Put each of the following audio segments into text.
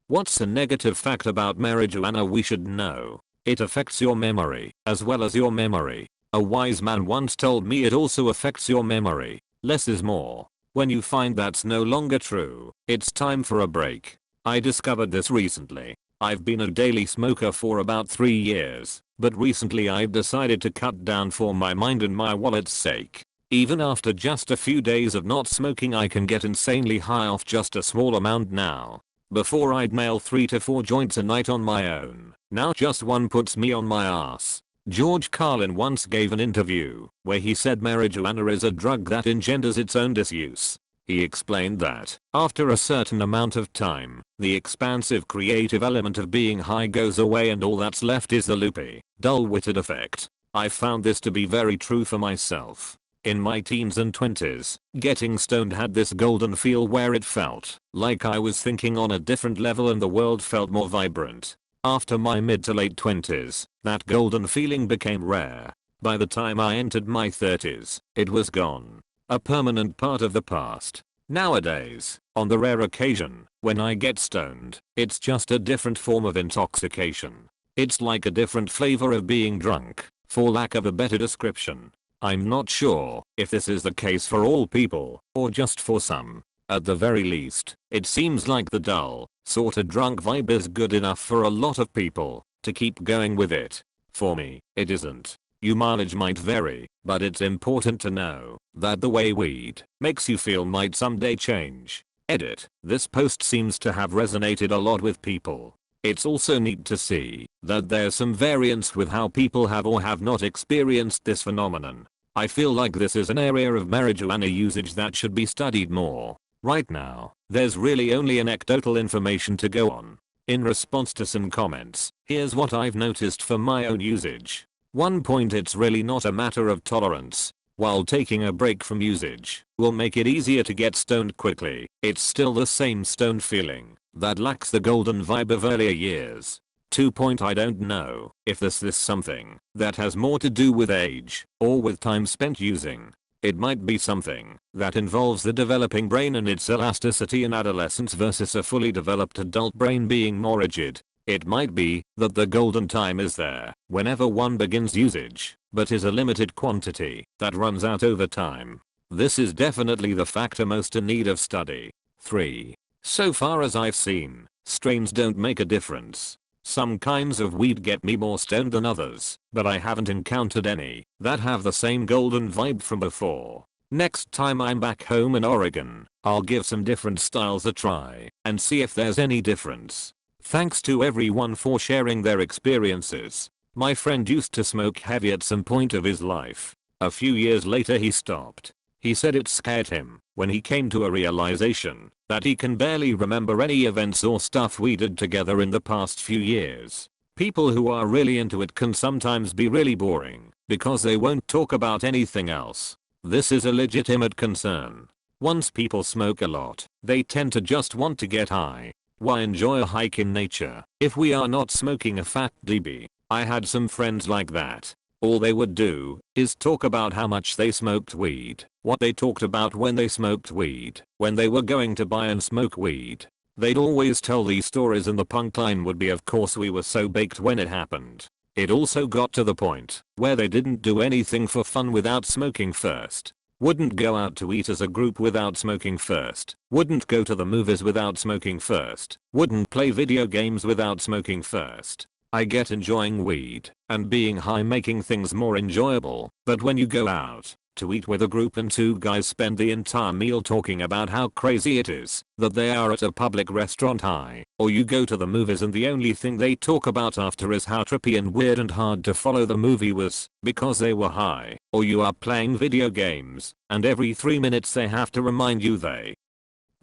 What's a negative fact about marijuana we should know? It affects your memory, as well as your memory. A wise man once told me it also affects your memory. Less is more. When you find that's no longer true, it's time for a break. I discovered this recently. I've been a daily smoker for about 3 years, but recently I've decided to cut down for my mind and my wallet's sake. Even after just a few days of not smoking, I can get insanely high off just a small amount now. Before I'd nail 3 to 4 joints a night on my own. Now just one puts me on my ass. George Carlin once gave an interview where he said marijuana is a drug that engenders its own disuse. He explained that, after a certain amount of time, the expansive creative element of being high goes away and all that's left is the loopy, dull-witted effect. I found this to be very true for myself. In my teens and 20s, getting stoned had this golden feel where it felt like I was thinking on a different level and the world felt more vibrant. After my mid to late 20s, that golden feeling became rare. By the time I entered my 30s, it was gone. A permanent part of the past. Nowadays, on the rare occasion, when I get stoned, it's just a different form of intoxication. It's like a different flavor of being drunk, for lack of a better description. I'm not sure if this is the case for all people, or just for some. At the very least, it seems like the dull, sorta drunk vibe is good enough for a lot of people to keep going with it. For me, it isn't. Your mileage might vary, but it's important to know that the way weed makes you feel might someday change. Edit. This post seems to have resonated a lot with people. It's also neat to see that there's some variance with how people have or have not experienced this phenomenon. I feel like this is an area of marijuana usage that should be studied more. Right now, there's really only anecdotal information to go on. In response to some comments, here's what I've noticed for my own usage. 1 point, it's really not a matter of tolerance. While taking a break from usage will make it easier to get stoned quickly, it's still the same stoned feeling that lacks the golden vibe of earlier years. 2 point, I don't know if this is something that has more to do with age or with time spent using. It might be something that involves the developing brain and its elasticity in adolescence versus a fully developed adult brain being more rigid. It might be that the golden time is there whenever one begins usage, but is a limited quantity that runs out over time. This is definitely the factor most in need of study. 3. So far as I've seen, strains don't make a difference. Some kinds of weed get me more stoned than others, but I haven't encountered any that have the same golden vibe from before. Next time I'm back home in Oregon, I'll give some different styles a try and see if there's any difference. Thanks to everyone for sharing their experiences. My friend used to smoke heavy at some point of his life. A few years later he stopped. He said it scared him when he came to a realization that he can barely remember any events or stuff we did together in the past few years. People who are really into it can sometimes be really boring because they won't talk about anything else. This is a legitimate concern. Once people smoke a lot, they tend to just want to get high. Why enjoy a hike in nature if we are not smoking a fat DB? I had some friends like that. All they would do is talk about how much they smoked weed, what they talked about when they smoked weed, when they were going to buy and smoke weed. They'd always tell these stories and the punchline would be, of course we were so baked when it happened. It also got to the point where they didn't do anything for fun without smoking first. Wouldn't go out to eat as a group without smoking first. Wouldn't go to the movies without smoking first. Wouldn't play video games without smoking first. I get enjoying weed and being high making things more enjoyable, but when you go out to eat with a group and 2 guys spend the entire meal talking about how crazy it is that they are at a public restaurant high, or you go to the movies and the only thing they talk about after is how trippy and weird and hard to follow the movie was because they were high, or you are playing video games and every 3 minutes they have to remind you they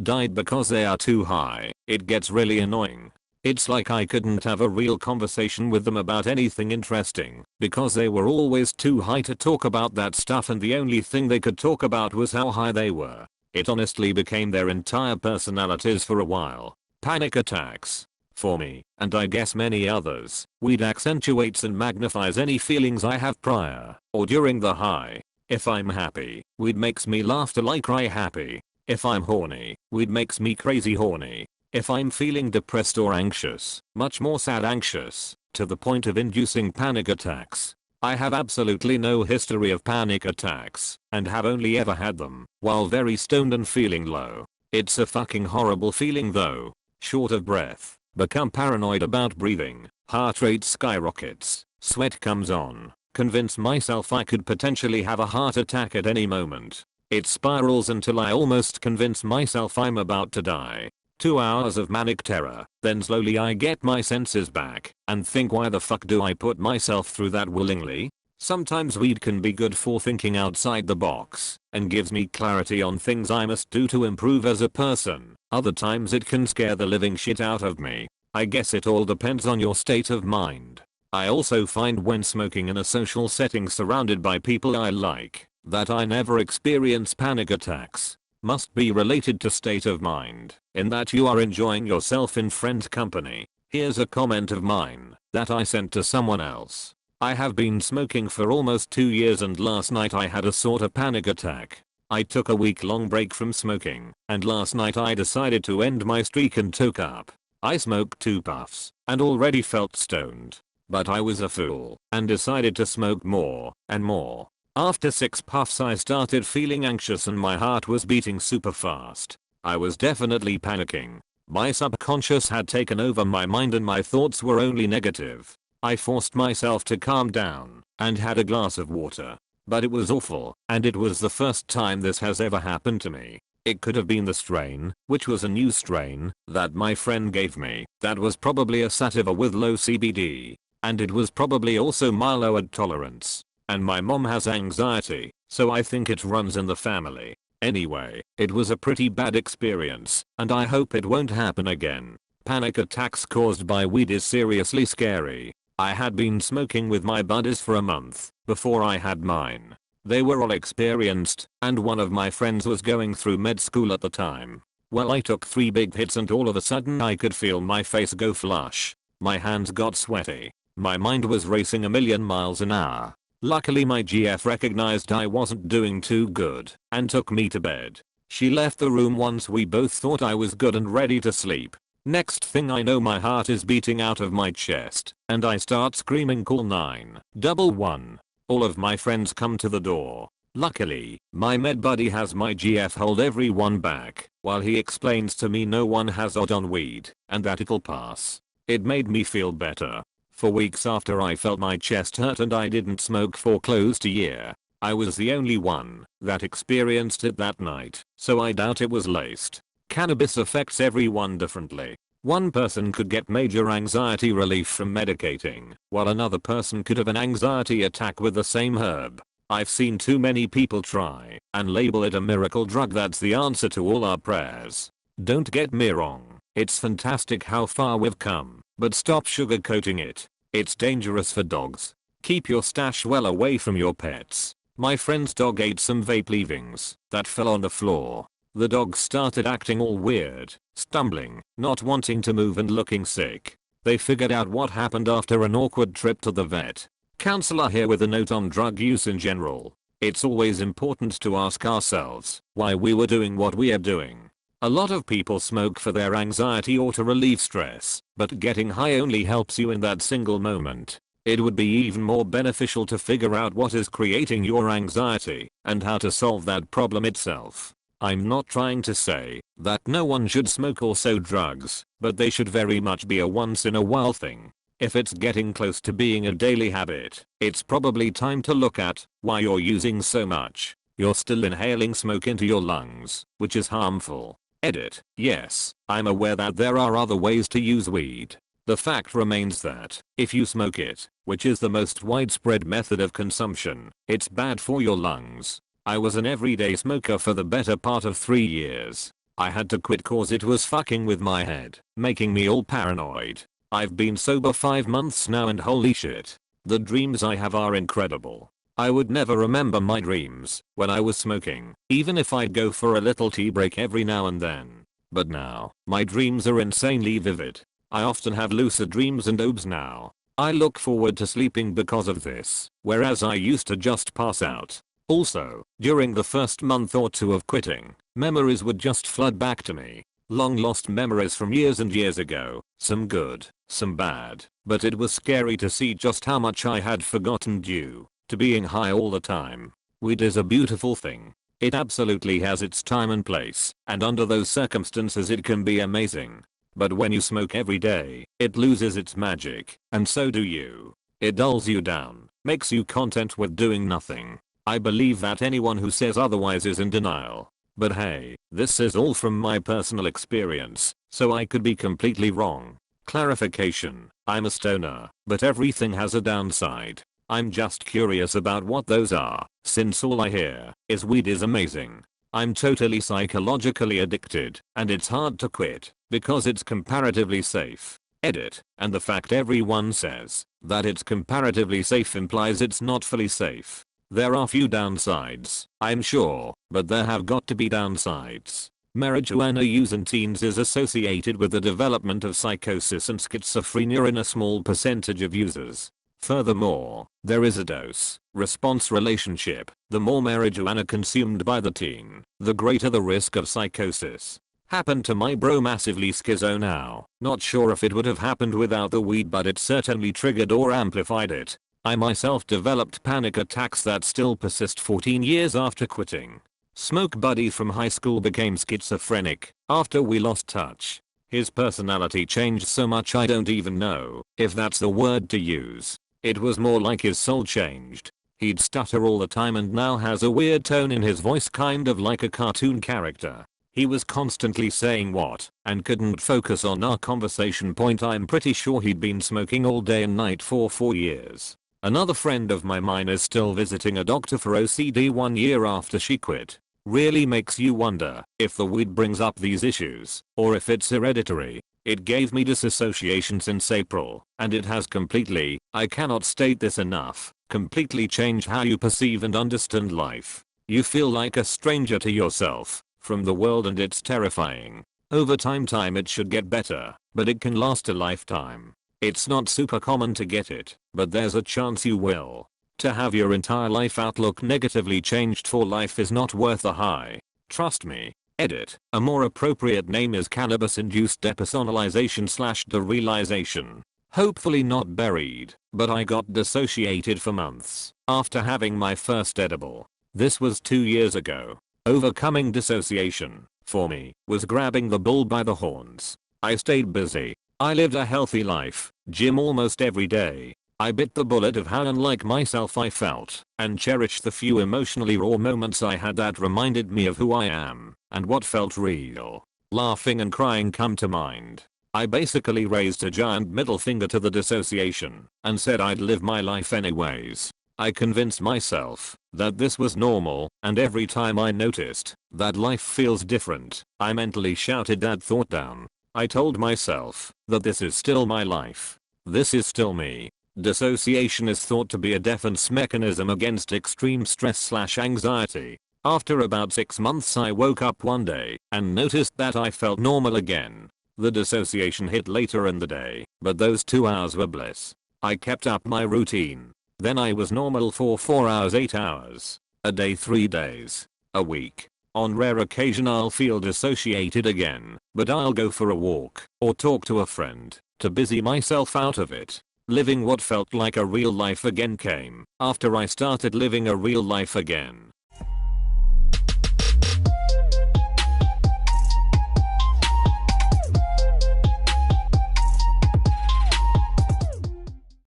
died because they are too high, it gets really annoying. It's like I couldn't have a real conversation with them about anything interesting because they were always too high to talk about that stuff and the only thing they could talk about was how high they were. It honestly became their entire personalities for a while. Panic attacks. For me, and I guess many others, weed accentuates and magnifies any feelings I have prior or during the high. If I'm happy, weed makes me laugh till I cry happy. If I'm horny, weed makes me crazy horny. If I'm feeling depressed or anxious, much more sad anxious, to the point of inducing panic attacks. I have absolutely no history of panic attacks, and have only ever had them while very stoned and feeling low. It's a fucking horrible feeling though. Short of breath, become paranoid about breathing, heart rate skyrockets, sweat comes on, convince myself I could potentially have a heart attack at any moment. It spirals until I almost convince myself I'm about to die. 2 hours of manic terror, then slowly I get my senses back and think, why the fuck do I put myself through that willingly? Sometimes weed can be good for thinking outside the box and gives me clarity on things I must do to improve as a person. Other times it can scare the living shit out of me. I guess it all depends on your state of mind. I also find when smoking in a social setting surrounded by people I like, that I never experience panic attacks. Must be related to state of mind, in that you are enjoying yourself in friend company. Here's a comment of mine that I sent to someone else. I have been smoking for almost 2 years and last night I had a sort of panic attack. I took a week-long break from smoking, and last night I decided to end my streak and took up. I smoked 2 puffs, and already felt stoned. But I was a fool, and decided to smoke more, and more. After 6 puffs I started feeling anxious and my heart was beating super fast. I was definitely panicking. My subconscious had taken over my mind and my thoughts were only negative. I forced myself to calm down and had a glass of water. But it was awful, and it was the first time this has ever happened to me. It could have been the strain, which was a new strain, that my friend gave me. That was probably a sativa with low CBD. And it was probably also my lowered tolerance. And my mom has anxiety, so I think it runs in the family. Anyway, it was a pretty bad experience, and I hope it won't happen again. Panic attacks caused by weed is seriously scary. I had been smoking with my buddies for a month before I had mine. They were all experienced, and one of my friends was going through med school at the time. Well, I took 3 big hits and all of a sudden I could feel my face go flush. My hands got sweaty. My mind was racing a million miles an hour. Luckily my GF recognized I wasn't doing too good and took me to bed. She left the room once we both thought I was good and ready to sleep. Next thing I know my heart is beating out of my chest and I start screaming, call 911. All of my friends come to the door. Luckily, my med buddy has my GF hold everyone back while he explains to me no one has odd on weed and that it'll pass. It made me feel better. For weeks after I felt my chest hurt and I didn't smoke for close to a year. I was the only one that experienced it that night, so I doubt it was laced. Cannabis affects everyone differently. One person could get major anxiety relief from medicating, while another person could have an anxiety attack with the same herb. I've seen too many people try and label it a miracle drug that's the answer to all our prayers. Don't get me wrong, it's fantastic how far we've come, but stop sugarcoating it. It's dangerous for dogs. Keep your stash well away from your pets. My friend's dog ate some vape leavings that fell on the floor. The dog started acting all weird, stumbling, not wanting to move and looking sick. They figured out what happened after an awkward trip to the vet. Counselor here with a note on drug use in general. It's always important to ask ourselves why we were doing what we are doing. A lot of people smoke for their anxiety or to relieve stress, but getting high only helps you in that single moment. It would be even more beneficial to figure out what is creating your anxiety and how to solve that problem itself. I'm not trying to say that no one should smoke or so drugs, but they should very much be a once in a while thing. If it's getting close to being a daily habit, it's probably time to look at why you're using so much. You're still inhaling smoke into your lungs, which is harmful. Edit. Yes, I'm aware that there are other ways to use weed. The fact remains that, if you smoke it, which is the most widespread method of consumption, it's bad for your lungs. I was an everyday smoker for the better part of 3 years. I had to quit cause it was fucking with my head, making me all paranoid. I've been sober 5 months now and holy shit. The dreams I have are incredible. I would never remember my dreams when I was smoking, even if I'd go for a little tea break every now and then. But now, my dreams are insanely vivid. I often have lucid dreams and OBS now. I look forward to sleeping because of this, whereas I used to just pass out. Also, during the first month or 2 of quitting, memories would just flood back to me. Long lost memories from years and years ago, some good, some bad, but it was scary to see just how much I had forgotten due to being high all the time. Weed is a beautiful thing. It absolutely has its time and place, and under those circumstances it can be amazing. But when you smoke every day, it loses its magic, and so do you. It dulls you down, makes you content with doing nothing. I believe that anyone who says otherwise is in denial. But hey, this is all from my personal experience, so I could be completely wrong. Clarification, I'm a stoner, but everything has a downside. I'm just curious about what those are, since all I hear is weed is amazing. I'm totally psychologically addicted, and it's hard to quit, because it's comparatively safe. Edit, and the fact everyone says that it's comparatively safe implies it's not fully safe. There are few downsides, I'm sure, but there have got to be downsides. Marijuana use in teens is associated with the development of psychosis and schizophrenia in a small percentage of users. Furthermore, there is a dose-response relationship. The more marijuana consumed by the teen, the greater the risk of psychosis. Happened to my bro, massively schizo now. Not sure if it would have happened without the weed, but it certainly triggered or amplified it. I myself developed panic attacks that still persist 14 years after quitting. Smoke buddy from high school became schizophrenic after we lost touch. His personality changed so much I don't even know if that's the word to use. It was more like his soul changed. He'd stutter all the time and now has a weird tone in his voice, kind of like a cartoon character. He was constantly saying what and couldn't focus on our conversation point. I'm pretty sure he'd been smoking all day and night for 4 years. Another friend of mine is still visiting a doctor for OCD 1 year after she quit. Really makes you wonder if the weed brings up these issues or if it's hereditary. It gave me disassociation since April, and it has completely, I cannot state this enough, completely changed how you perceive and understand life. You feel like a stranger to yourself from the world, and it's terrifying. Over time it should get better, but it can last a lifetime. It's not super common to get it, but there's a chance you will. To have your entire life outlook negatively changed for life is not worth the high. Trust me. Edit. A more appropriate name is cannabis-induced depersonalization/derealization. Hopefully not buried, but I got dissociated for months after having my first edible. This was 2 years ago. Overcoming dissociation, for me, was grabbing the bull by the horns. I stayed busy. I lived a healthy life, gym almost every day. I bit the bullet of how unlike myself I felt, and cherished the few emotionally raw moments I had that reminded me of who I am and what felt real. Laughing and crying come to mind. I basically raised a giant middle finger to the dissociation and said I'd live my life anyways. I convinced myself that this was normal, and every time I noticed that life feels different, I mentally shouted that thought down. I told myself that this is still my life. This is still me. Dissociation is thought to be a defense mechanism against extreme stress/anxiety. After about 6 months I woke up one day and noticed that I felt normal again. The dissociation hit later in the day, but those 2 hours were bliss. I kept up my routine. Then I was normal for 4 hours, 8 hours, a day, 3 days, a week. On rare occasion I'll feel dissociated again, but I'll go for a walk or talk to a friend to busy myself out of it. Living what felt like a real life again came after I started living a real life again.